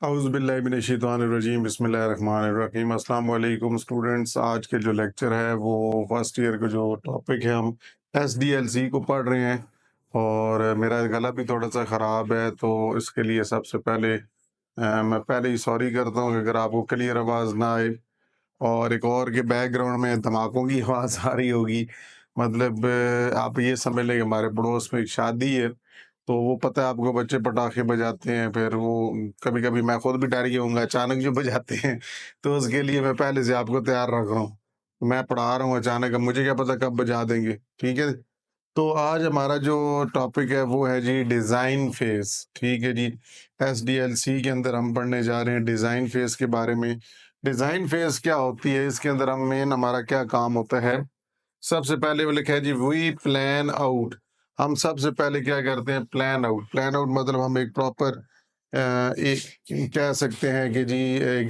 औज़ुबिल्लाहिमिनश्शैतानिर्रजीम बिस्मिल्लाहिर्रहमानिर्रहीम। अस्सलाम वालेकुम स्टूडेंट्स। आज के जो लेक्चर है वो फर्स्ट ईयर का जो टॉपिक है, हम एसडीएलसी को पढ़ रहे हैं और मेरा गला भी थोड़ा सा ख़राब है, तो इसके लिए सबसे पहले मैं पहले ही सॉरी करता हूँ कि अगर आपको क्लियर आवाज़ ना आए और एक और के बैकग्राउंड में धमाकों की आवाज़ आ रही होगी। मतलब आप ये समझ लें कि हमारे पड़ोस में एक शादी है, तो वो पता है आपको, बच्चे पटाखे बजाते हैं, फिर वो कभी-कभी मैं खुद भी डर गया हूँगा अचानक जो बजाते हैं, तो उसके लिए मैं पहले से आपको तैयार रख रहा हूँ। मैं पढ़ा रहा हूँ अचानक, अब मुझे क्या पता कब बजा देंगे, ठीक है? तो आज हमारा जो टॉपिक है वो है जी डिज़ाइन फ़ेज़, ठीक है जी। एसडीएलसी के अंदर हम पढ़ने जा रहे हैं डिज़ाइन फ़ेज़ के बारे में। डिज़ाइन फ़ेज़ क्या होती है, इसके अंदर हम मेन हमारा क्या काम होता है? सबसे पहले वो लिखा है जी वी प्लान आउट। हम सबसे पहले क्या करते हैं? Plan out. प्लान आउट मतलब हम एक प्रॉपर एक कह सकते हैं कि जी एक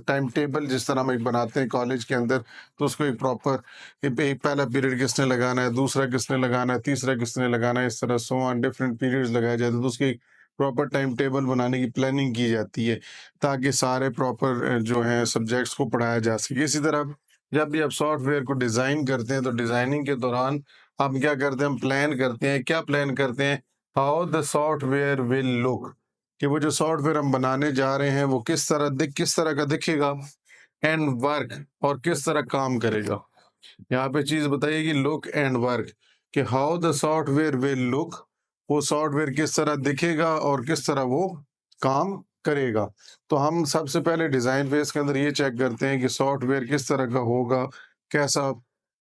टाइम टेबल जिस तरह हम एक बनाते हैं कॉलेज के अंदर, तो उसको एक प्रॉपर एक पहला पीरियड किसने लगाना है, दूसरा किसने लगाना है, तीसरा किसने लगाना है, इस तरह सो ऑन डिफरेंट पीरियड्स लगाए जाते हैं, तो उसकी प्रॉपर टाइम टेबल बनाने की प्लानिंग की जाती है ताकि सारे प्रॉपर जो है सब्जेक्ट्स को पढ़ाया जा सके। इसी तरह जब भी आप सॉफ्टवेयर को डिज़ाइन करते हैं, तो डिज़ाइनिंग के दौरान हम क्या करते हैं? हम प्लान करते हैं। क्या प्लान करते हैं? How the software will look, कि वो जो सॉफ्टवेयर हम बनाने जा रहे हैं वो किस तरह का दिखेगा, एंड वर्क, और किस तरह काम करेगा। यहाँ पे चीज़ बताइए कि लुक एंड वर्क, कि how the software will look, वो सॉफ्टवेयर किस तरह दिखेगा और किस तरह वो काम करेगा। तो हम सबसे पहले डिज़ाइन फेज़ के अंदर ये चेक करते हैं कि सॉफ्टवेयर किस तरह का होगा, कैसा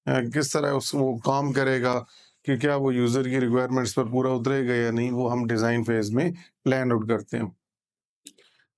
किस तरह वो काम करेगा, कि क्या वो यूज़र की रिक्वायरमेंट्स पर पूरा उतरेगा या नहीं, वो हम डिज़ाइन फेज़ में प्लान आउट करते हैं।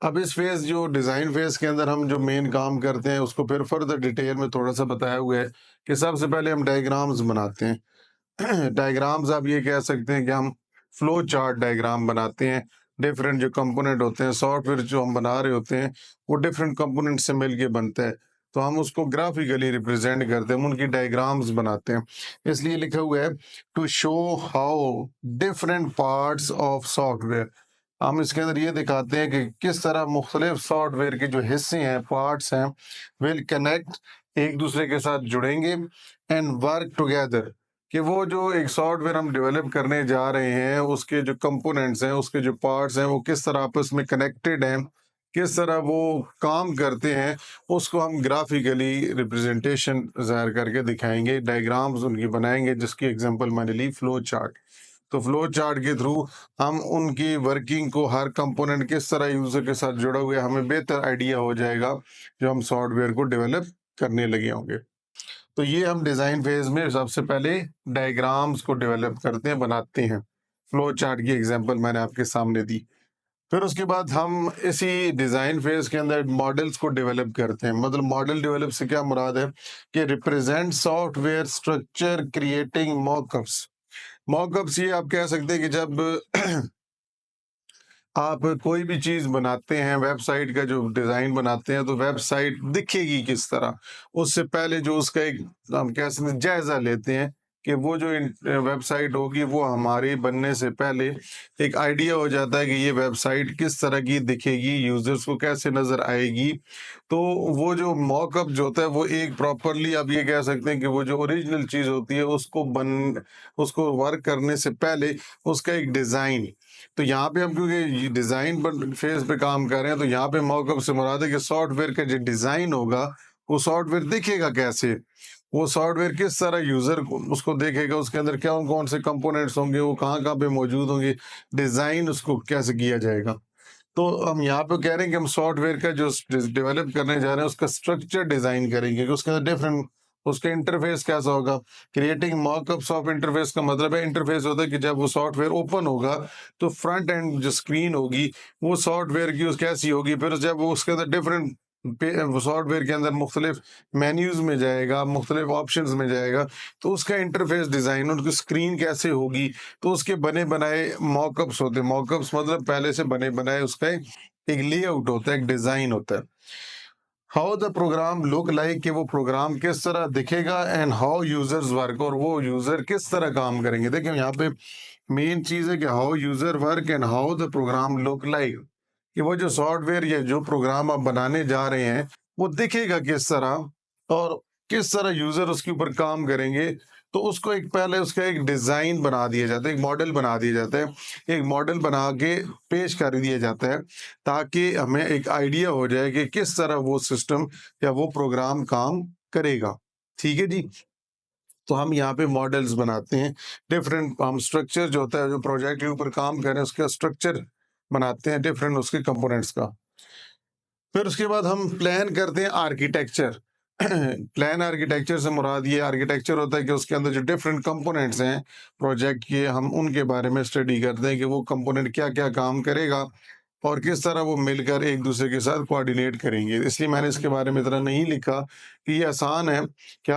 अब इस फेज़ जो डिज़ाइन फेज़ के अंदर हम जो मेन काम करते हैं उसको फिर फर्दर डिटेल में थोड़ा-सा बताया हुआ है कि सबसे पहले हम डायग्राम्स बनाते हैं। डायग्राम्स आप ये कह सकते हैं कि हम फ्लो चार्ट डायग्राम बनाते हैं। डिफरेंट जो कंपोनेंट होते हैं, सॉफ्टवेयर जो हम बना रहे होते हैं, वो डिफरेंट कंपोनेंट से मिलके बनता है। तो हम उसको ग्राफिकली रिप्रेजेंट करते हैं, हम उनकी डायग्राम्स बनाते हैं। इसलिए लिखा हुआ है to show how different parts of software. हम इसके अंदर ये दिखाते हैं कि किस तरह मुख्तलिफ सॉफ्टवेयर के जो हिस्से हैं, पार्ट्स हैं, विल कनेक्ट, एक दूसरे के साथ जुड़ेंगे, एंड वर्क टुगेदर, कि वो जो एक सॉफ्टवेयर हम डेवलप करने जा रहे हैं उसके जो कंपोनेंट्स हैं, उसके जो पार्ट्स हैं, वो किस तरह आपस में कनेक्टेड हैं, किस तरह वो काम करते हैं, उसको हम ग्राफिकली रिप्रेजेंटेशन ज़ाहिर करके दिखाएंगे, डायग्राम्स उनकी बनाएंगे, जिसकी एग्जांपल मैंने ली फ्लो चार्ट। तो फ्लो चार्ट के थ्रू हम उनकी वर्किंग को, हर कंपोनेंट किस तरह यूज़र के साथ जुड़ा हुआ है, हमें बेहतर आइडिया हो जाएगा जो हम सॉफ्टवेयर को डेवलप करने लगे होंगे। तो ये हम डिज़ाइन फेज़ में सबसे पहले डायग्राम्स को डेवलप करते हैं, बनाते हैं। फ्लो चार्ट की एग्जांपल मैंने आपके सामने दी। फिर उसके बाद हम इसी डिज़ाइन फेज़ के अंदर मॉडल्स को डेवलप करते हैं। मतलब मॉडल डेवलप से क्या मुराद है कि represent software structure creating mockups. Mockups ये आप कह सकते हैं कि जब आप कोई भी चीज़ बनाते हैं, वेबसाइट का जो डिज़ाइन बनाते हैं, तो वेबसाइट दिखेगी किस तरह, उससे पहले जो उसका एक हम कह सकते हैं जायज़ा लेते हैं कि वो जो वेबसाइट होगी वो हमारी बनने से पहले एक आइडिया हो जाता है कि ये वेबसाइट किस तरह की दिखेगी, यूज़र्स को कैसे नज़र आएगी। तो वो जो मॉकअप जो होता है वो एक प्रॉपरली आप ये कह सकते हैं कि वो जो ओरिजिनल चीज़ होती है उसको वर्क करने से पहले उसका एक डिज़ाइन। तो यहाँ पे हम क्योंकि ये डिज़ाइन पर फेज़ पे काम कर रहे हैं, तो यहाँ पे मॉकअप से मुराद है कि सॉफ्टवेयर का जो डिज़ाइन होगा, वो सॉफ्टवेयर दिखेगा कैसे? वो सॉफ्टवेयर किस तरह यूज़र को उसको देखेगा, उसके अंदर कौन-कौन से कंपोनेंट्स होंगे, वो कहाँ-कहाँ पे मौजूद होंगे, डिज़ाइन उसको कैसे किया जाएगा। तो हम यहाँ पे कह रहे हैं कि हम सॉफ्टवेयर का जो डेवलप करने जा रहे हैं उसका स्ट्रक्चर डिजाइन करेंगे कि उसके अंदर डिफरेंट उसका इंटरफेस कैसा होगा। क्रिएटिंग मॉकअप्स ऑफ इंटरफेस का मतलब है, इंटरफेस होता है कि जब वो सॉफ्टवेयर ओपन होगा तो फ्रंट एंड जो स्क्रीन होगी वो सॉफ्टवेयर की उस कैसी होगी, फिर जब वो उसके अंदर डिफरेंट सॉफ्टवेयर के अंदर मुख्तलिफ मेन्यूज में जाएगा, मुख्तलिफ ऑप्शंस में जाएगा, तो उसका इंटरफेस डिजाइन, उनकी स्क्रीन कैसे होगी, तो उसके बने बनाए मॉकअप्स होते हैं। मॉकअप्स मतलब पहले से बने बनाए उसका एक लेआउट होता है, एक डिजाइन होता है। How the program look like, कि वो प्रोग्राम किस तरह दिखेगा, एंड हाउ यूजर्स वर्क, और वो यूजर किस तरह काम करेंगे। देखिए यहाँ पे मेन चीज है कि how user work and how the program look like, कि वो जो सॉफ्टवेयर या जो प्रोग्राम आप बनाने जा रहे हैं वो दिखेगा किस तरह और किस तरह यूजर उसके ऊपर काम करेंगे। तो उसको एक पहले उसका एक डिजाइन बना दिया जाता है, एक मॉडल बना दिया जाता है, एक मॉडल बना के पेश कर दिया जाता है ताकि हमें एक आइडिया हो जाए कि किस तरह वो सिस्टम या वो प्रोग्राम काम करेगा। ठीक है जी। तो हम यहाँ पे मॉडल्स बनाते हैं, डिफरेंट हम स्ट्रक्चर जो होता है, जो प्रोजेक्ट के ऊपर काम कर रहे हैं उसका स्ट्रक्चर बनाते हैं, डिफरेंट उसके कंपोनेंट्स का। फिर उसके बाद हम प्लान करते हैं आर्किटेक्चर। प्लान आर्किटेक्चर से मुराद ये आर्किटेक्चर होता है कि उसके अंदर जो डिफरेंट कंपोनेंट्स हैं प्रोजेक्ट के, हम उनके बारे में स्टडी करते हैं कि वो कंपोनेंट क्या क्या काम करेगा और किस तरह वो मिलकर एक दूसरे के साथ कोऑर्डिनेट करेंगे। इसलिए मैंने इसके बारे में इतना नहीं लिखा कि ये आसान है कि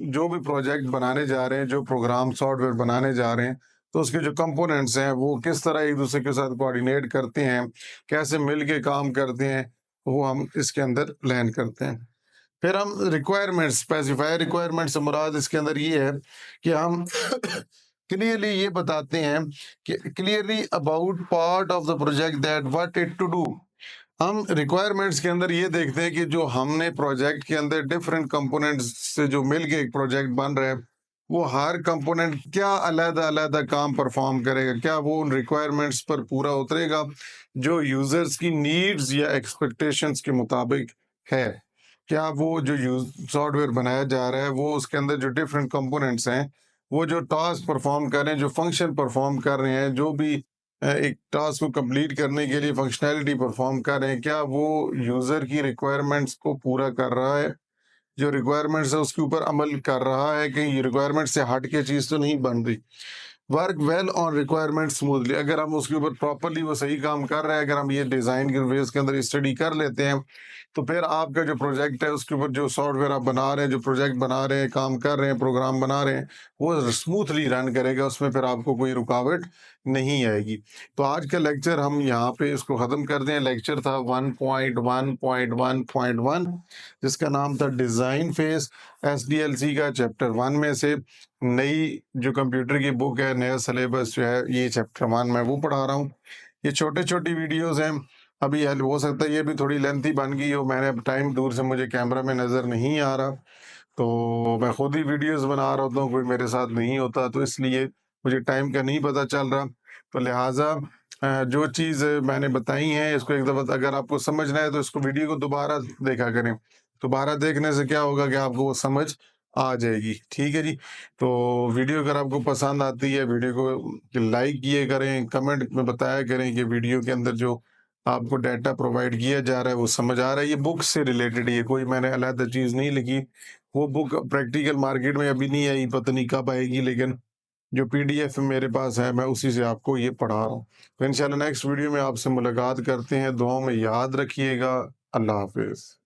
जो भी प्रोजेक्ट बनाने जा रहे हैं, जो प्रोग्राम सॉफ्टवेयर बनाने जा रहे हैं, तो उसके जो कंपोनेंट्स हैं वो किस तरह एक दूसरे के साथ कोऑर्डिनेट करते हैं, कैसे मिल के काम करते हैं, वो हम इसके अंदर प्लान करते हैं। फिर हम रिक्वायरमेंट्स, स्पेसिफाई रिक्वायरमेंट से मुराद इसके अंदर ये है कि हम क्लियरली ये बताते हैं कि clearly about part of the project that what it to do. हम रिक्वायरमेंट्स के अंदर ये देखते हैं कि जो हमने प्रोजेक्ट के अंदर डिफरेंट कंपोनेंट्स से जो मिल के एक प्रोजेक्ट बन रहा है, वो हर कंपोनेंट क्या अलग अलग काम परफॉर्म करेगा, क्या वो उन रिक्वायरमेंट्स पर पूरा उतरेगा जो यूजर्स की नीड्स या एक्सपेक्टेशंस के मुताबिक है। क्या वो जो यूज सॉफ्टवेयर बनाया जा रहा है वो उसके अंदर जो डिफरेंट कंपोनेंट्स हैं वो जो टास्क परफॉर्म कर रहे हैं, जो फंक्शन परफॉर्म कर रहे हैं, जो भी एक टास्क को कंप्लीट करने के लिए फंक्शनैलिटी परफॉर्म कर रहे हैं, क्या वो यूजर की रिक्वायरमेंट्स को पूरा कर रहा है, जो रिक्वायरमेंट्स है उसके ऊपर अमल कर रहा है, कहीं रिक्वायरमेंट से हट के चीज तो नहीं बन रही। Work well on requirement smoothly, अगर हम उसके ऊपर प्रॉपरली वो सही काम कर रहे हैं, अगर हम ये डिजाइन के वेज के अंदर स्टडी कर लेते हैं, तो फिर आपका जो प्रोजेक्ट है उसके ऊपर जो सॉफ्टवेयर आप बना रहे हैं, जो प्रोजेक्ट बना रहे हैं, काम कर रहे हैं, प्रोग्राम बना रहे हैं, वो स्मूथली रन करेगा, उसमें फिर आपको कोई रुकावट नहीं आएगी। तो आज का लेक्चर हम यहाँ पे इसको ख़त्म कर दें। लेक्चर था 1.1.1.1 जिसका नाम था डिज़ाइन फेज, SDLC का चैप्टर 1 में से। नई जो कंप्यूटर की बुक है, नया सिलेबस जो है, ये चैप्टर 1 मैं वो पढ़ा रहा हूँ। ये छोटे-छोटी वीडियोज़ हैं, अभी हो सकता है ये भी थोड़ी लेंथी बन गई हो, मैंने अब टाइम दूर से मुझे कैमरा में नज़र नहीं आ रहा, तो मैं खुद ही वीडियोज़ बना रहा होता हूँ, कोई मेरे साथ नहीं होता, तो इसलिए मुझे टाइम का नहीं पता चल रहा। तो लिहाजा जो चीज़ मैंने बताई हैं इसको एक दफ़ा अगर आपको समझना है तो इसको वीडियो को दोबारा देखा करें। दोबारा देखने से क्या होगा कि आपको वो समझ आ जाएगी। ठीक है जी। तो वीडियो अगर आपको पसंद आती है, वीडियो को लाइक किए करें, कमेंट में बताया करें कि वीडियो के अंदर जो आपको डाटा प्रोवाइड किया जा रहा है वो समझ आ रहा है। ये बुक से रिलेटेड है, कोई मैंने अलग चीज़ नहीं लिखी। वो बुक प्रैक्टिकल मार्केट में अभी नहीं आई, पता नहीं कब आएगी, लेकिन जो PDF मेरे पास है मैं उसी से आपको ये पढ़ा रहा हूँ। तो इंशाल्लाह नेक्स्ट वीडियो में आपसे मुलाकात करते हैं। दुआओं में याद रखिएगा। अल्लाह हाफ़िज़।